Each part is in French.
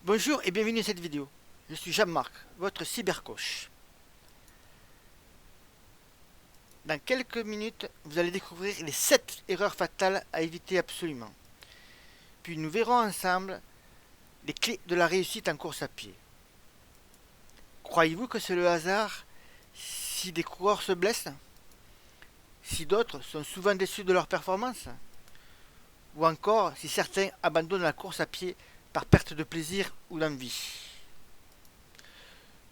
Bonjour et bienvenue à cette vidéo. Je suis Jean-Marc, votre cybercoach. Dans quelques minutes, vous allez découvrir les 7 erreurs fatales à éviter absolument. Puis nous verrons ensemble les clés de la réussite en course à pied. Croyez-vous que c'est le hasard si des coureurs se blessent? Si d'autres sont souvent déçus de leur performance? Ou encore si certains abandonnent la course à pied par perte de plaisir ou d'envie?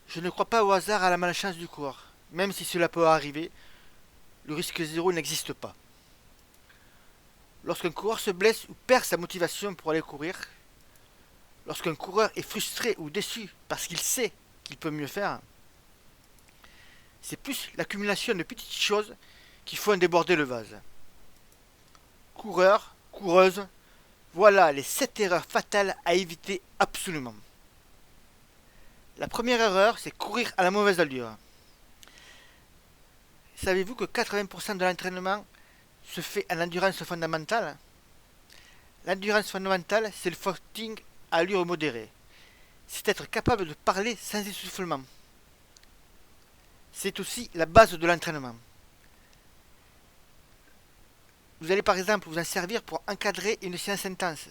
Je ne crois pas au hasard, à la malchance du coureur. Même si cela peut arriver, le risque zéro n'existe pas. Lorsqu'un coureur se blesse ou perd sa motivation pour aller courir, lorsqu'un coureur est frustré ou déçu parce qu'il sait qu'il peut mieux faire, c'est plus l'accumulation de petites choses qui font déborder le vase. Coureur, coureuse, voilà les 7 erreurs fatales à éviter absolument. La première erreur, c'est courir à la mauvaise allure. Savez-vous que 80% de l'entraînement se fait en endurance fondamentale? L'endurance fondamentale, c'est le footing à allure modérée. C'est être capable de parler sans essoufflement. C'est aussi la base de l'entraînement. Vous allez par exemple vous en servir pour encadrer une séance intense.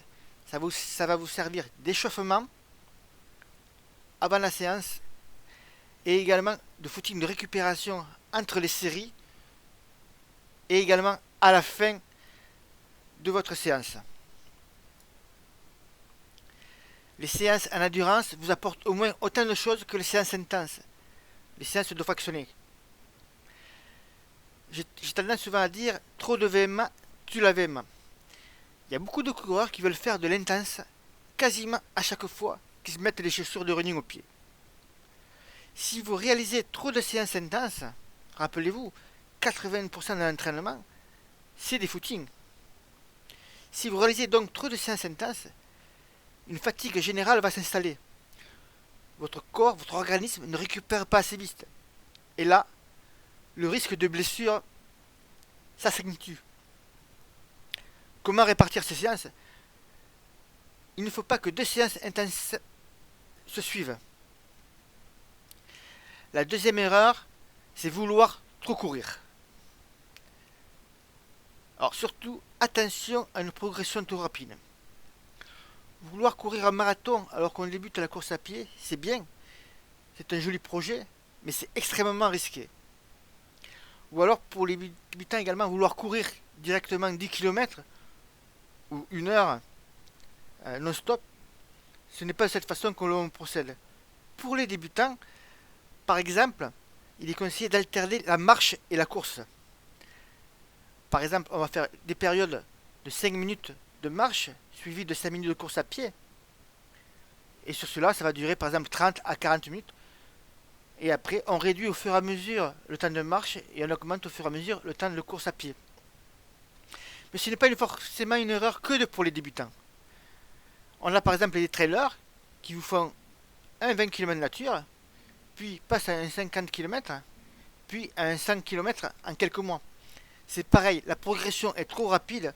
Ça va vous servir d'échauffement avant la séance et également de footing de récupération entre les séries et également à la fin de votre séance. Les séances en endurance vous apportent au moins autant de choses que les séances intenses, les séances de fractionné. J'ai tendance souvent à dire trop de VMA, tu la VMA. Il y a beaucoup de coureurs qui veulent faire de l'intense quasiment à chaque fois qu'ils se mettent les chaussures de running au pied. Si vous réalisez trop de séances intenses, rappelez-vous, 80% de l'entraînement, c'est des footings. Si vous réalisez donc trop de séances intenses, une fatigue générale va s'installer. Votre corps, votre organisme ne récupère pas assez vite. Et là, le risque de blessure, ça s'accentue. Comment répartir ces séances? Il ne faut pas que 2 séances intenses se suivent. La deuxième erreur, c'est vouloir trop courir. Alors surtout, attention à une progression trop rapide. Vouloir courir un marathon alors qu'on débute la course à pied, c'est bien. C'est un joli projet, mais c'est extrêmement risqué. Ou alors pour les débutants également, vouloir courir directement 10 km ou 1 heure non-stop, ce n'est pas de cette façon que l'on procède. Pour les débutants, par exemple, il est conseillé d'alterner la marche et la course. Par exemple, on va faire des périodes de 5 minutes de marche suivies de 5 minutes de course à pied. Et sur cela, ça va durer par exemple 30 à 40 minutes. Et après, on réduit au fur et à mesure le temps de marche et on augmente au fur et à mesure le temps de course à pied. Mais ce n'est pas forcément une erreur que pour les débutants. On a par exemple les trailers qui vous font un 20 km nature, puis passent à un 50 km, puis à un 100 km en quelques mois. C'est pareil, la progression est trop rapide,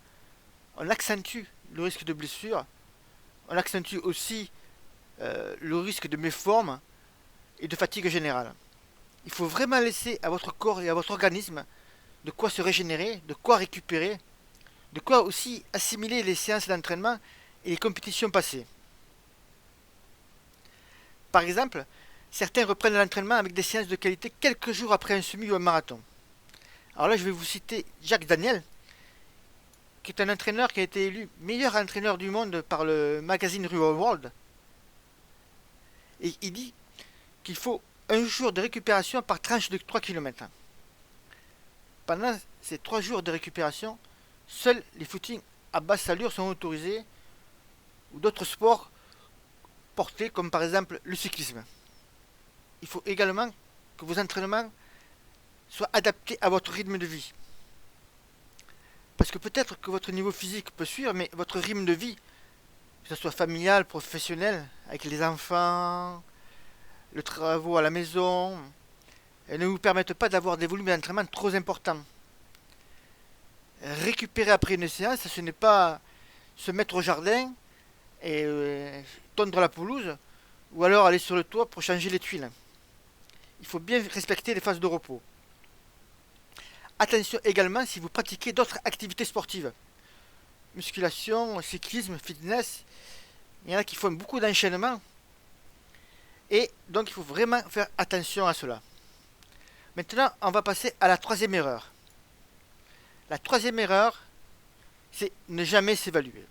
on accentue le risque de blessure, on accentue aussi le risque de méforme et de fatigue générale. Il faut vraiment laisser à votre corps et à votre organisme de quoi se régénérer, de quoi récupérer, de quoi aussi assimiler les séances d'entraînement et les compétitions passées. Par exemple, certains reprennent l'entraînement avec des séances de qualité quelques jours après un semi ou un marathon. Alors là, je vais vous citer Jacques Daniel, qui est un entraîneur qui a été élu meilleur entraîneur du monde par le magazine Real World. Et il dit qu'il faut un jour de récupération par tranche de 3 km. Pendant ces 3 jours de récupération, seuls les footings à basse allure sont autorisés ou d'autres sports portés comme par exemple le cyclisme. Il faut également que vos entraînements soient adaptés à votre rythme de vie. Parce que peut-être que votre niveau physique peut suivre, mais votre rythme de vie, que ce soit familial, professionnel, avec les enfants, le travail à la maison, ne vous permettent pas d'avoir des volumes d'entraînement trop importants. Récupérer après une séance, ce n'est pas se mettre au jardin et tondre la pelouse ou alors aller sur le toit pour changer les tuiles. Il faut bien respecter les phases de repos. Attention également si vous pratiquez d'autres activités sportives. Musculation, cyclisme, fitness. Il y en a qui font beaucoup d'enchaînements. Et donc il faut vraiment faire attention à cela. Maintenant, on va passer à la troisième erreur. La troisième erreur, c'est ne jamais s'évaluer.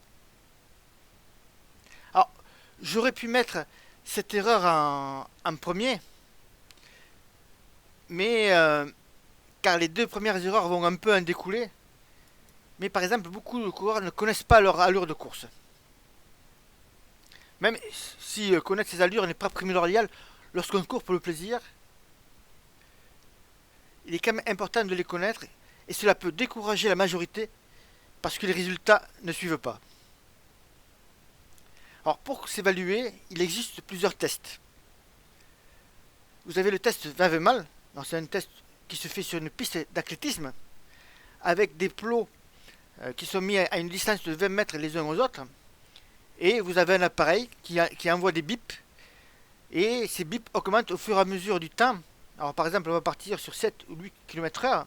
Alors, j'aurais pu mettre cette erreur en premier, mais car les deux premières erreurs vont un peu en découler. Mais par exemple, beaucoup de coureurs ne connaissent pas leur allure de course. Même si connaître ses allures n'est pas primordial lorsqu'on court pour le plaisir, il est quand même important de les connaître et cela peut décourager la majorité parce que les résultats ne suivent pas. Alors pour s'évaluer, il existe plusieurs tests. Vous avez le test 20 mal, c'est un test qui se fait sur une piste d'athlétisme avec des plots qui sont mis à une distance de 20 mètres les uns aux autres. Et vous avez un appareil qui envoie des bips. Et ces bips augmentent au fur et à mesure du temps. Alors par exemple, on va partir sur 7 ou 8 km/h.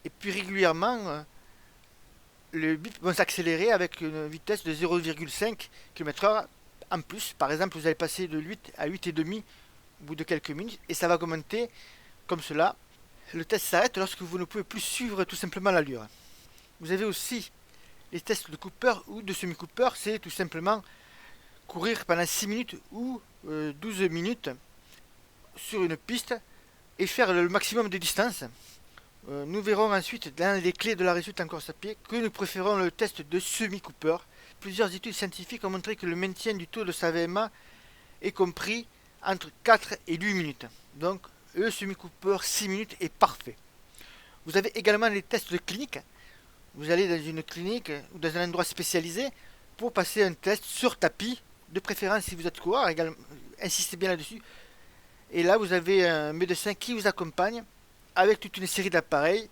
Et puis régulièrement, les bips vont s'accélérer avec une vitesse de 0,5 km/h en plus. Par exemple, vous allez passer de 8 à 8,5 au bout de quelques minutes. Et ça va augmenter comme cela. Le test s'arrête lorsque vous ne pouvez plus suivre tout simplement l'allure. Vous avez aussi les tests de Cooper ou de semi-Cooper, c'est tout simplement courir pendant 6 minutes ou 12 minutes sur une piste et faire le maximum de distance. Nous verrons ensuite dans les clés de la réussite en course à pied que nous préférons le test de semi-Cooper. Plusieurs études scientifiques ont montré que le maintien du taux de sa VMA est compris entre 4 et 8 minutes. Donc le semi-Cooper 6 minutes est parfait. Vous avez également les tests de clinique. Vous allez dans une clinique ou dans un endroit spécialisé pour passer un test sur tapis, de préférence si vous êtes coureur, insistez bien là-dessus. Et là, vous avez un médecin qui vous accompagne avec toute une série d'appareils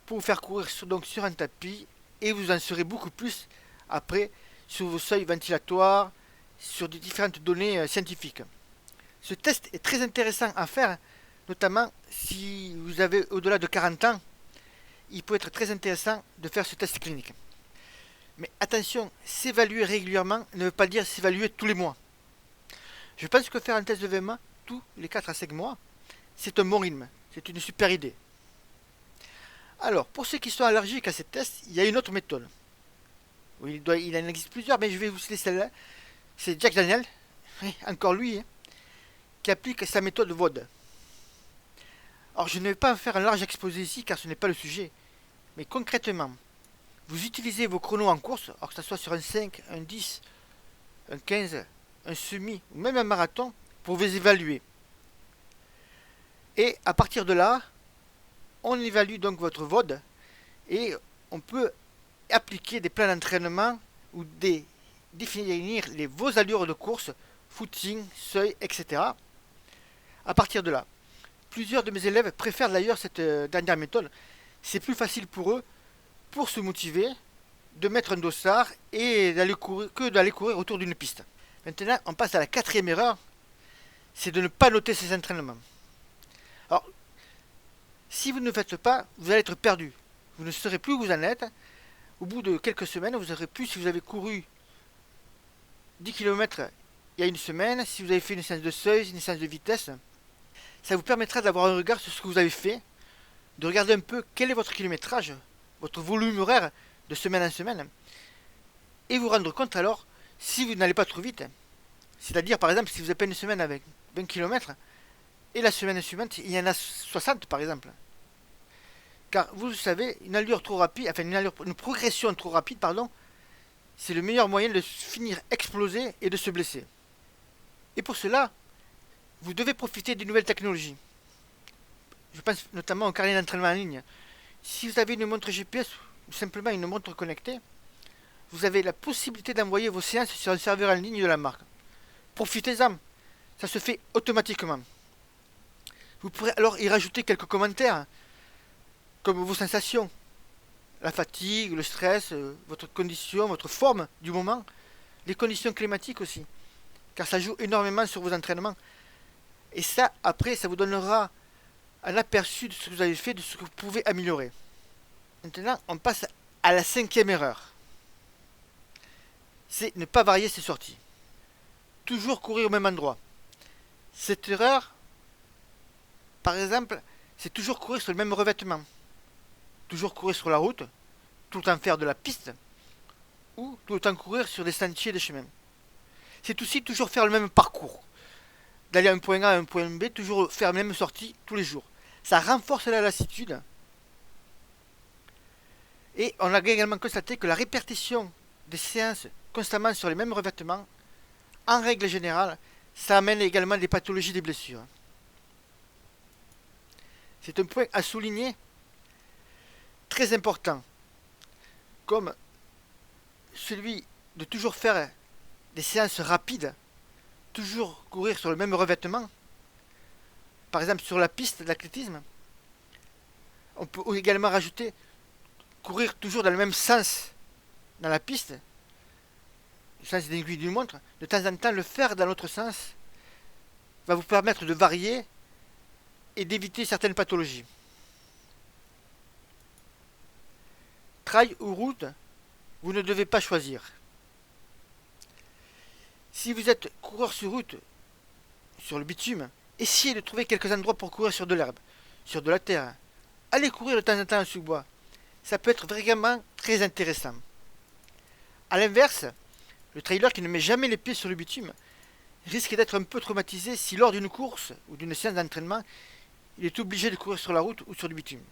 pour vous faire courir sur un tapis et vous en saurez beaucoup plus après sur vos seuils ventilatoires, sur des différentes données scientifiques. Ce test est très intéressant à faire, notamment si vous avez au-delà de 40 ans. Il peut être très intéressant de faire ce test clinique. Mais attention, s'évaluer régulièrement ne veut pas dire s'évaluer tous les mois. Je pense que faire un test de VMA tous les 4 à 5 mois, c'est un bon rythme, c'est une super idée. Alors, pour ceux qui sont allergiques à ces tests, il y a une autre méthode. Oui, il en existe plusieurs, mais je vais vous citer celle-là. C'est Jack Daniel, encore lui, qui applique sa méthode VOD. Alors je ne vais pas faire un large exposé ici car ce n'est pas le sujet. Mais concrètement, vous utilisez vos chronos en course, alors que ce soit sur un 5, un 10, un 15, un semi ou même un marathon, pour vous évaluer. Et à partir de là, on évalue donc votre VOD et on peut appliquer des plans d'entraînement ou définir vos allures de course, footing, seuil, etc. À partir de là. Plusieurs de mes élèves préfèrent d'ailleurs cette dernière méthode. C'est plus facile pour eux, pour se motiver, de mettre un dossard et d'aller courir autour d'une piste. Maintenant, on passe à la quatrième erreur, c'est de ne pas noter ses entraînements. Alors, si vous ne le faites pas, vous allez être perdu. Vous ne saurez plus où vous en êtes. Au bout de quelques semaines, vous aurez plus si vous avez couru 10 km il y a une semaine, si vous avez fait une séance de seuil, une séance de vitesse. Ça vous permettra d'avoir un regard sur ce que vous avez fait, de regarder un peu quel est votre kilométrage, votre volume horaire de semaine en semaine, et vous rendre compte alors si vous n'allez pas trop vite. C'est-à-dire par exemple si vous avez fait une semaine avec 20 km, et la semaine suivante il y en a 60 par exemple. Car vous le savez, une progression trop rapide, c'est le meilleur moyen de finir explosé et de se blesser. Et pour cela, vous devez profiter des nouvelles technologies. Je pense notamment au carnet d'entraînement en ligne. Si vous avez une montre GPS ou simplement une montre connectée, vous avez la possibilité d'envoyer vos séances sur un serveur en ligne de la marque. Profitez-en, ça se fait automatiquement. Vous pourrez alors y rajouter quelques commentaires, comme vos sensations, la fatigue, le stress, votre condition, votre forme du moment, les conditions climatiques aussi, car ça joue énormément sur vos entraînements. Et ça, après, ça vous donnera un aperçu de ce que vous avez fait, de ce que vous pouvez améliorer. Maintenant, on passe à la cinquième erreur. C'est ne pas varier ses sorties. Toujours courir au même endroit. Cette erreur, par exemple, c'est toujours courir sur le même revêtement. Toujours courir sur la route, tout le temps faire de la piste, ou tout le temps courir sur des sentiers et des chemins. C'est aussi toujours faire le même parcours. D'aller à un point A à un point B, toujours faire la même sortie tous les jours. Ça renforce la lassitude. Et on a également constaté que la répétition des séances constamment sur les mêmes revêtements, en règle générale, ça amène également des pathologies des blessures. C'est un point à souligner très important, comme celui de toujours faire des séances rapides, toujours courir sur le même revêtement, par exemple sur la piste d'athlétisme. On peut également rajouter courir toujours dans le même sens dans la piste, le sens d'une aiguille d'une montre. De temps en temps, le faire dans l'autre sens va vous permettre de varier et d'éviter certaines pathologies. Trail ou route, vous ne devez pas choisir. Si vous êtes coureur sur route, sur le bitume, essayez de trouver quelques endroits pour courir sur de l'herbe, sur de la terre. Allez courir de temps en temps en sous-bois. Ça peut être vraiment très intéressant. A l'inverse, le trailer qui ne met jamais les pieds sur le bitume risque d'être un peu traumatisé si lors d'une course ou d'une séance d'entraînement, il est obligé de courir sur la route ou sur du bitume.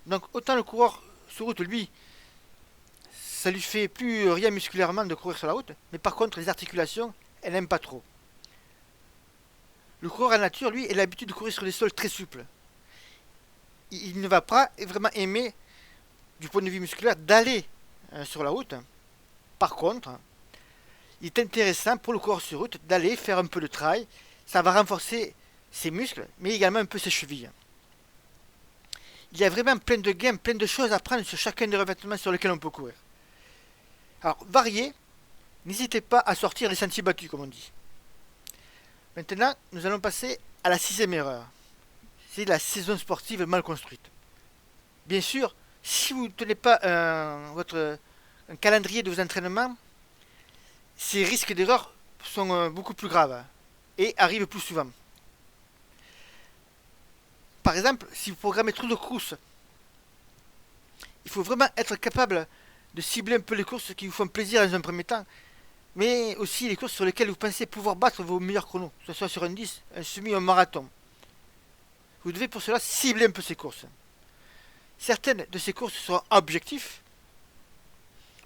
Donc autant le coureur sur route, lui, ça lui fait plus rien musculairement de courir sur la route, mais par contre les articulations, elle n'aime pas trop. Le coureur en nature, lui, a l'habitude de courir sur des sols très souples. Il ne va pas vraiment aimer, du point de vue musculaire, d'aller sur la route. Par contre, il est intéressant pour le coureur sur route d'aller faire un peu de trail. Ça va renforcer ses muscles, mais également un peu ses chevilles. Il y a vraiment plein de gains, plein de choses à prendre sur chacun des revêtements sur lesquels on peut courir. Alors, variez, n'hésitez pas à sortir les sentiers battus, comme on dit. Maintenant, nous allons passer à la sixième erreur. C'est la saison sportive mal construite. Bien sûr, si vous ne tenez pas un calendrier de vos entraînements, ces risques d'erreur sont beaucoup plus graves et arrivent plus souvent. Par exemple, si vous programmez trop de courses, il faut vraiment être capable de cibler un peu les courses qui vous font plaisir dans un premier temps, mais aussi les courses sur lesquelles vous pensez pouvoir battre vos meilleurs chronos, que ce soit sur un 10, un semi ou un marathon. Vous devez pour cela cibler un peu ces courses. Certaines de ces courses seront objectifs.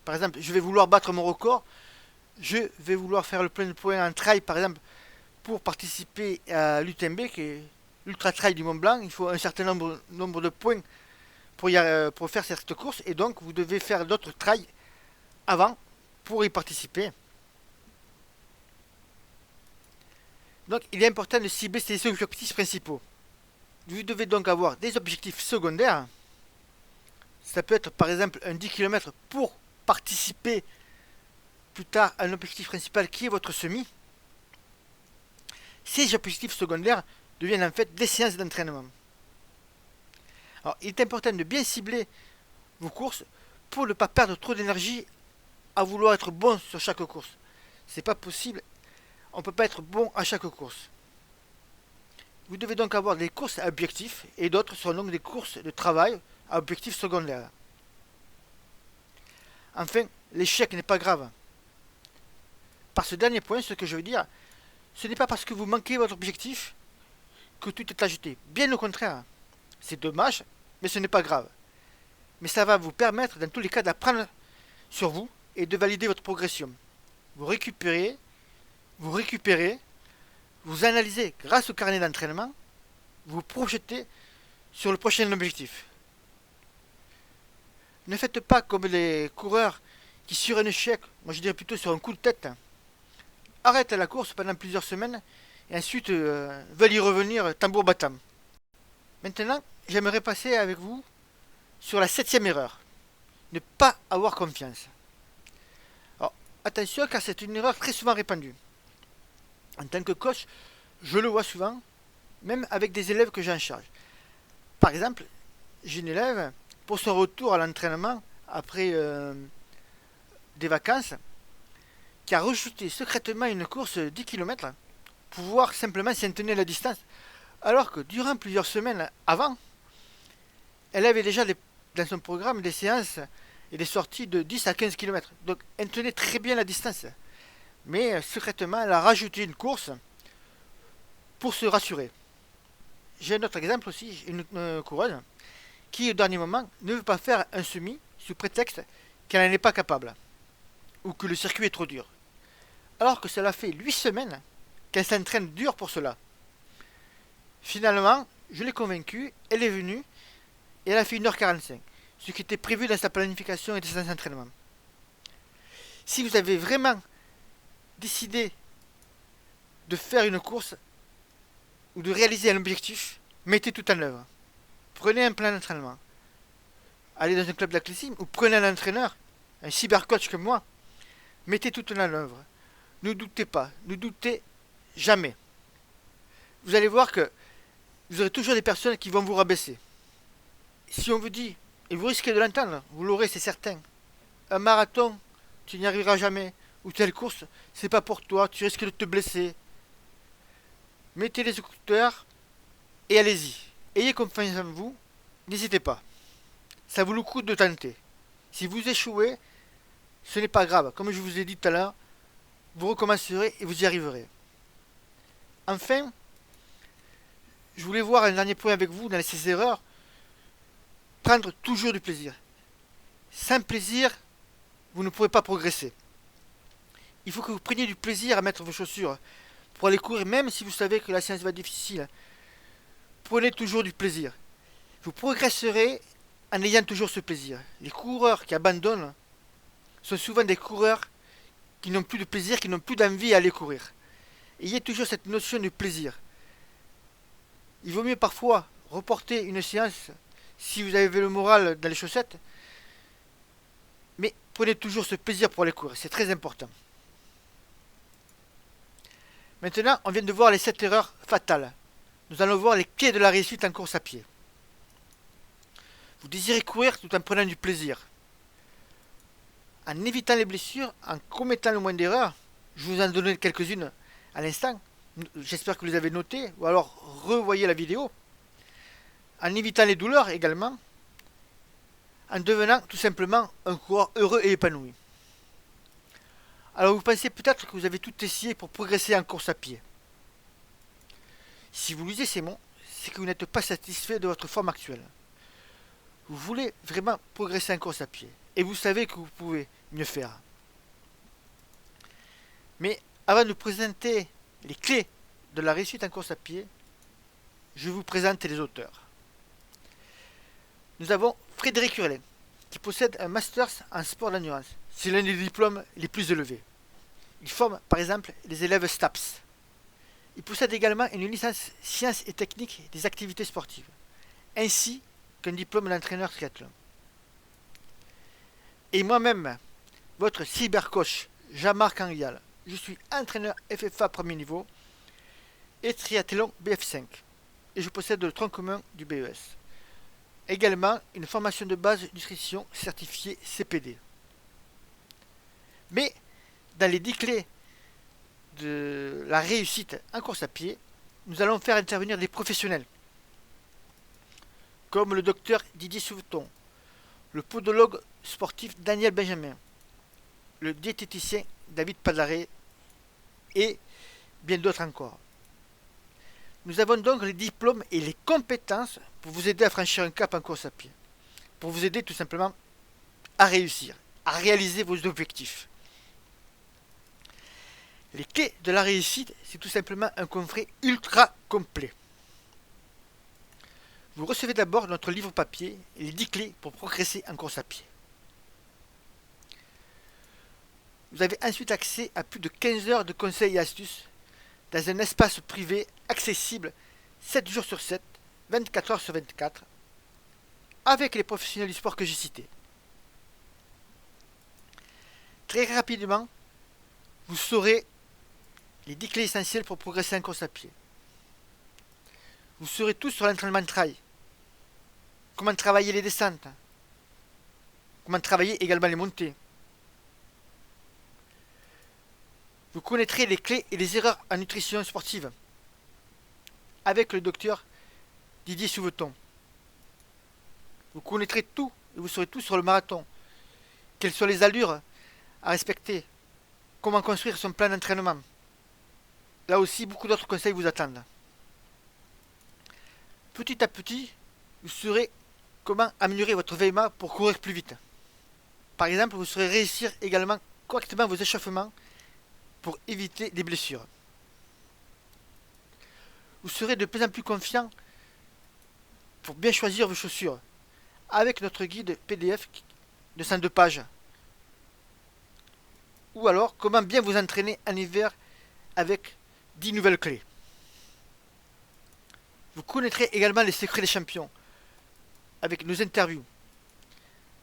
Par exemple, je vais vouloir battre mon record, je vais vouloir faire le plein de points en trail, par exemple, pour participer à l'UTMB, qui est l'Ultra Trail du Mont Blanc. Il faut un certain nombre de points pour faire cette course, et donc vous devez faire d'autres trails avant pour y participer. Donc il est important de cibler ces objectifs principaux. Vous devez donc avoir des objectifs secondaires. Ça peut être par exemple un 10 km pour participer plus tard à un objectif principal qui est votre semi. Ces objectifs secondaires deviennent en fait des séances d'entraînement. Alors, il est important de bien cibler vos courses pour ne pas perdre trop d'énergie à vouloir être bon sur chaque course. C'est pas possible. On ne peut pas être bon à chaque course. Vous devez donc avoir des courses à objectifs et d'autres sont donc des courses de travail à objectifs secondaires. Enfin, l'échec n'est pas grave. Par ce dernier point, ce que je veux dire, ce n'est pas parce que vous manquez votre objectif que tout est à jeter. Bien au contraire. C'est dommage, mais ce n'est pas grave. Mais ça va vous permettre, dans tous les cas, d'apprendre sur vous et de valider votre progression. Vous récupérez, vous analysez grâce au carnet d'entraînement, vous projetez sur le prochain objectif. Ne faites pas comme les coureurs qui, sur un échec, moi je dirais plutôt sur un coup de tête, arrêtent la course pendant plusieurs semaines et ensuite veulent y revenir tambour battant. Maintenant, j'aimerais passer avec vous sur la septième erreur. Ne pas avoir confiance. Alors, attention car c'est une erreur très souvent répandue. En tant que coach, je le vois souvent, même avec des élèves que j'ai en charge. Par exemple, j'ai une élève, pour son retour à l'entraînement après des vacances, qui a rajouté secrètement une course de 10 km pour pouvoir simplement s'en tenir la distance, alors que durant plusieurs semaines avant, elle avait déjà dans son programme des séances et des sorties de 10 à 15 km. Donc elle tenait très bien la distance. Mais secrètement, elle a rajouté une course pour se rassurer. J'ai un autre exemple aussi, une coureuse qui au dernier moment ne veut pas faire un semi sous prétexte qu'elle n'en est pas capable ou que le circuit est trop dur. Alors que cela fait 8 semaines qu'elle s'entraîne dur pour cela. Finalement, je l'ai convaincue, elle est venue et elle a fait 1h45, ce qui était prévu dans sa planification et dans ses entraînements. Si vous avez vraiment décidé de faire une course ou de réaliser un objectif, mettez tout en œuvre. Prenez un plan d'entraînement. Allez dans un club d'athlétisme ou prenez un entraîneur, un cybercoach comme moi. Mettez tout en œuvre. Ne doutez pas, ne doutez jamais. Vous allez voir que vous aurez toujours des personnes qui vont vous rabaisser. Si on vous dit, et vous risquez de l'entendre, vous l'aurez, c'est certain. Un marathon, tu n'y arriveras jamais. Ou telle course, c'est pas pour toi, tu risques de te blesser. Mettez les écouteurs et allez-y. Ayez confiance en vous, n'hésitez pas. Ça vaut le coup de tenter. Si vous échouez, ce n'est pas grave. Comme je vous ai dit tout à l'heure, vous recommencerez et vous y arriverez. Enfin, je voulais voir un dernier point avec vous dans ces erreurs. Prendre toujours du plaisir. Sans plaisir, vous ne pourrez pas progresser. Il faut que vous preniez du plaisir à mettre vos chaussures pour aller courir, même si vous savez que la séance va être difficile. Prenez toujours du plaisir. Vous progresserez en ayant toujours ce plaisir. Les coureurs qui abandonnent sont souvent des coureurs qui n'ont plus de plaisir, qui n'ont plus d'envie à aller courir. Ayez toujours cette notion de plaisir. Il vaut mieux parfois reporter une séance si vous avez le moral dans les chaussettes, mais prenez toujours ce plaisir pour aller courir, c'est très important. Maintenant, on vient de voir les 7 erreurs fatales. Nous allons voir les clés de la réussite en course à pied. Vous désirez courir tout en prenant du plaisir. En évitant les blessures, en commettant le moins d'erreurs, je vous en donne quelques-unes à l'instant. J'espère que vous les avez notées, ou alors revoyez la vidéo. En évitant les douleurs également. En devenant tout simplement un coureur heureux et épanoui. Alors vous pensez peut-être que vous avez tout essayé pour progresser en course à pied. Si vous lisez ces mots, c'est que vous n'êtes pas satisfait de votre forme actuelle. Vous voulez vraiment progresser en course à pied. Et vous savez que vous pouvez mieux faire. Mais avant de présenter les clés de la réussite en course à pied, je vous présente les auteurs. Nous avons Frédéric Hurlin, qui possède un Masters en sport d'endurance. C'est l'un des diplômes les plus élevés. Il forme par exemple les élèves STAPS. Il possède également une licence sciences et techniques des activités sportives, ainsi qu'un diplôme d'entraîneur triathlon. Et moi-même, votre cybercoach Jean-Marc Anrial, je suis entraîneur FFA premier niveau et triathlon BF5. Et je possède le tronc commun du BES. Également une formation de base nutrition certifiée CPD. Mais dans les 10 clés de la réussite en course à pied, nous allons faire intervenir des professionnels comme le docteur Didier Souveton, le podologue sportif Daniel Benjamin, le diététicien David Padaret et bien d'autres encore. Nous avons donc les diplômes et les compétences pour vous aider à franchir un cap en course à pied, pour vous aider tout simplement à réussir, à réaliser vos objectifs. Les clés de la réussite, c'est tout simplement un coffret ultra complet. Vous recevez d'abord notre livre papier et les 10 clés pour progresser en course à pied. Vous avez ensuite accès à plus de 15 heures de conseils et astuces dans un espace privé accessible 7 jours sur 7, 24 heures sur 24, avec les professionnels du sport que j'ai cités. Très rapidement, vous saurez les 10 clés essentielles pour progresser en course à pied. Vous saurez tout sur l'entraînement de trail. Comment travailler les descentes. Comment travailler également les montées. Vous connaîtrez les clés et les erreurs en nutrition sportive avec le docteur Didier Souveton. Vous connaîtrez tout et vous saurez tout sur le marathon. Quelles sont les allures à respecter. Comment construire son plan d'entraînement. Là aussi, beaucoup d'autres conseils vous attendent. Petit à petit, vous saurez comment améliorer votre VMA pour courir plus vite. Par exemple, vous saurez réussir également correctement vos échauffements pour éviter des blessures. Vous serez de plus en plus confiant pour bien choisir vos chaussures avec notre guide PDF de 102 pages. Ou alors, comment bien vous entraîner en hiver avec 10 nouvelles clés. Vous connaîtrez également les secrets des champions avec nos interviews.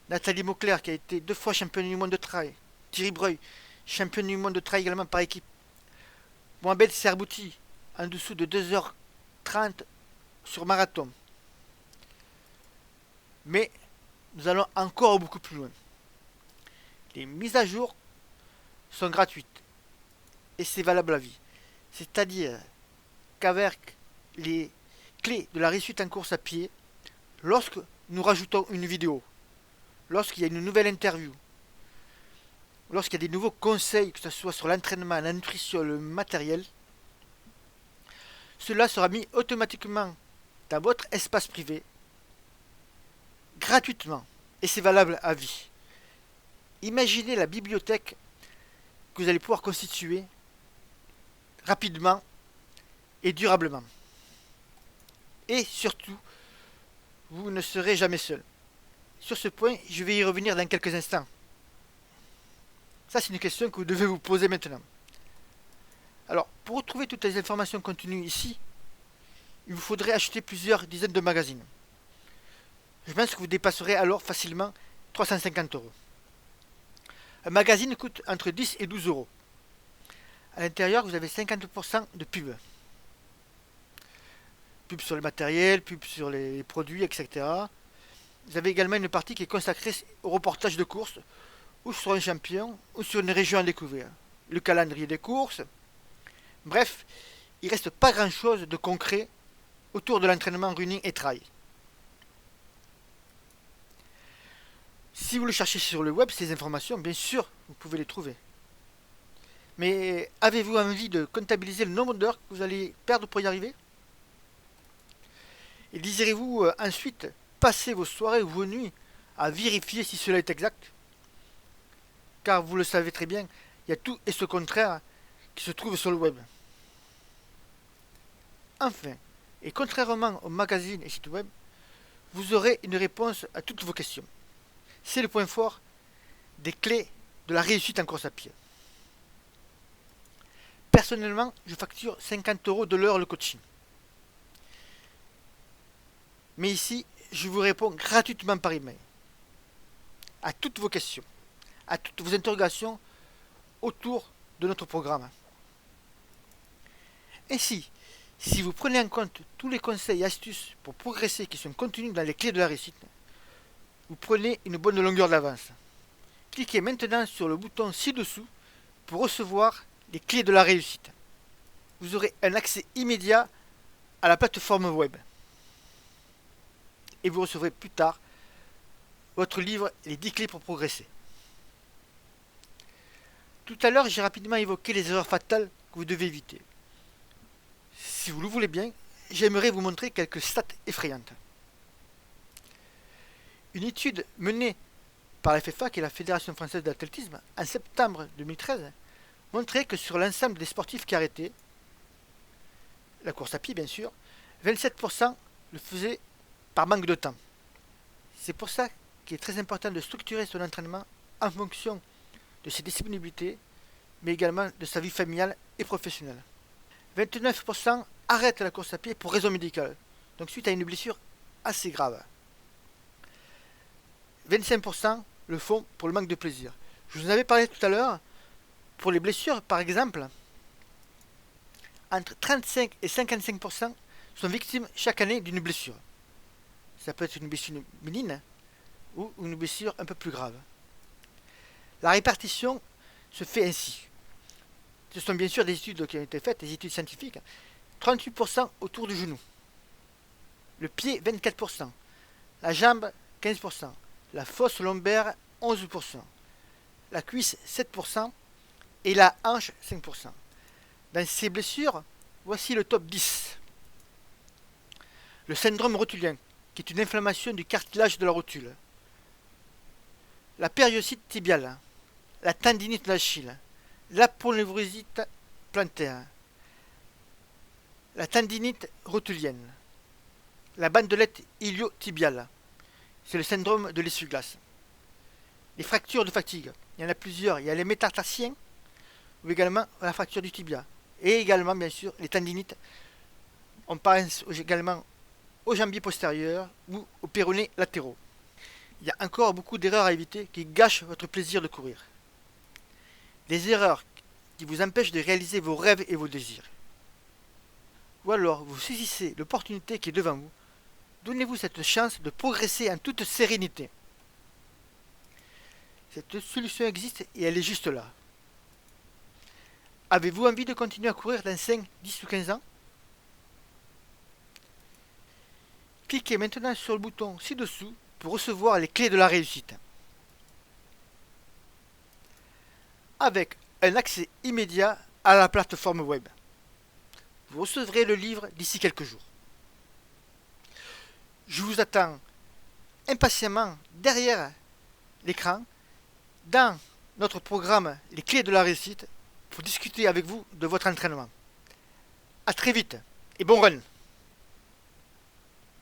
Nathalie Mauclair qui a été 2 fois championne du monde de trail. Thierry Breuil, champion du monde de trail également par équipe. Mohamed Serbouti, en dessous de 2h30 sur marathon. Mais nous allons encore beaucoup plus loin. Les mises à jour sont gratuites et c'est valable à vie. C'est-à-dire qu'avec les clés de la réussite en course à pied, lorsque nous rajoutons une vidéo, lorsqu'il y a une nouvelle interview, lorsqu'il y a des nouveaux conseils, que ce soit sur l'entraînement, la nutrition, le matériel, cela sera mis automatiquement dans votre espace privé, gratuitement, et c'est valable à vie. Imaginez la bibliothèque que vous allez pouvoir constituer rapidement et durablement. Et surtout, vous ne serez jamais seul. Sur ce point, je vais y revenir dans quelques instants. Ça, c'est une question que vous devez vous poser maintenant. Alors, pour retrouver toutes les informations contenues ici, il vous faudrait acheter plusieurs dizaines de magazines. Je pense que vous dépasserez alors facilement 350 €. Un magazine coûte entre 10 et 12 €. À l'intérieur, vous avez 50% de pub. Pub sur le matériel, pub sur les produits, etc. Vous avez également une partie qui est consacrée au reportage de course, ou sur un champion, ou sur une région à découvrir. Le calendrier des courses. Bref, il ne reste pas grand chose de concret autour de l'entraînement running et trail. Si vous le cherchez sur le web, ces informations, bien sûr, vous pouvez les trouver. Mais avez-vous envie de comptabiliser le nombre d'heures que vous allez perdre pour y arriver? Et désirez-vous ensuite passer vos soirées ou vos nuits à vérifier si cela est exact? Car vous le savez très bien, il y a tout et ce contraire qui se trouve sur le web. Enfin, et contrairement aux magazines et sites web, vous aurez une réponse à toutes vos questions. C'est le point fort des clés de la réussite en course à pied. Personnellement, je facture 50 € de l'heure le coaching. Mais ici, je vous réponds gratuitement par email à toutes vos questions, à toutes vos interrogations autour de notre programme. Ainsi, si vous prenez en compte tous les conseils et astuces pour progresser qui sont contenus dans les clés de la réussite, vous prenez une bonne longueur d'avance. Cliquez maintenant sur le bouton ci-dessous pour recevoir les clés de la réussite. Vous aurez un accès immédiat à la plateforme web. Et vous recevrez plus tard votre livre Les 10 clés pour progresser. Tout à l'heure, j'ai rapidement évoqué les erreurs fatales que vous devez éviter. Si vous le voulez bien, j'aimerais vous montrer quelques stats effrayantes. Une étude menée par la FFA, qui est la Fédération française d'athlétisme, en septembre 2013, montrait que sur l'ensemble des sportifs qui arrêtaient, la course à pied bien sûr, 27% le faisaient par manque de temps. C'est pour ça qu'il est très important de structurer son entraînement en fonction de ses disponibilités, mais également de sa vie familiale et professionnelle. 29% arrêtent la course à pied pour raison médicale, donc suite à une blessure assez grave. 25% le font pour le manque de plaisir. Je vous en avais parlé tout à l'heure, Pour les blessures, par exemple, entre 35 et 55% sont victimes chaque année d'une blessure. Ça peut être une blessure bénigne ou une blessure un peu plus grave. La répartition se fait ainsi. Ce sont bien sûr des études qui ont été faites, des études scientifiques. 38% autour du genou. Le pied, 24%. La jambe, 15%. La fosse lombaire, 11%. La cuisse, 7%. Et la hanche, 5%. Dans ces blessures, voici le top 10. Le syndrome rotulien, qui est une inflammation du cartilage de la rotule. La périostite tibiale. La tendinite d'Achille. L'aponevrosite plantaire. La tendinite rotulienne. La bandelette iliotibiale. C'est le syndrome de l'essuie-glace. Les fractures de fatigue. Il y en a plusieurs. Il y a les métatarsiens ou également la fracture du tibia. Et également, bien sûr, les tendinites. On pense également au jambier postérieur ou aux péronés latéraux. Il y a encore beaucoup d'erreurs à éviter qui gâchent votre plaisir de courir. Des erreurs qui vous empêchent de réaliser vos rêves et vos désirs. Ou alors vous saisissez l'opportunité qui est devant vous. Donnez-vous cette chance de progresser en toute sérénité. Cette solution existe et elle est juste là. Avez-vous envie de continuer à courir dans 5, 10 ou 15 ans? Cliquez maintenant sur le bouton ci-dessous pour recevoir les clés de la réussite. Avec un accès immédiat à la plateforme web. Vous recevrez le livre d'ici quelques jours. Je vous attends impatiemment derrière l'écran dans notre programme Les clés de la réussite pour discuter avec vous de votre entraînement. A très vite et bon run!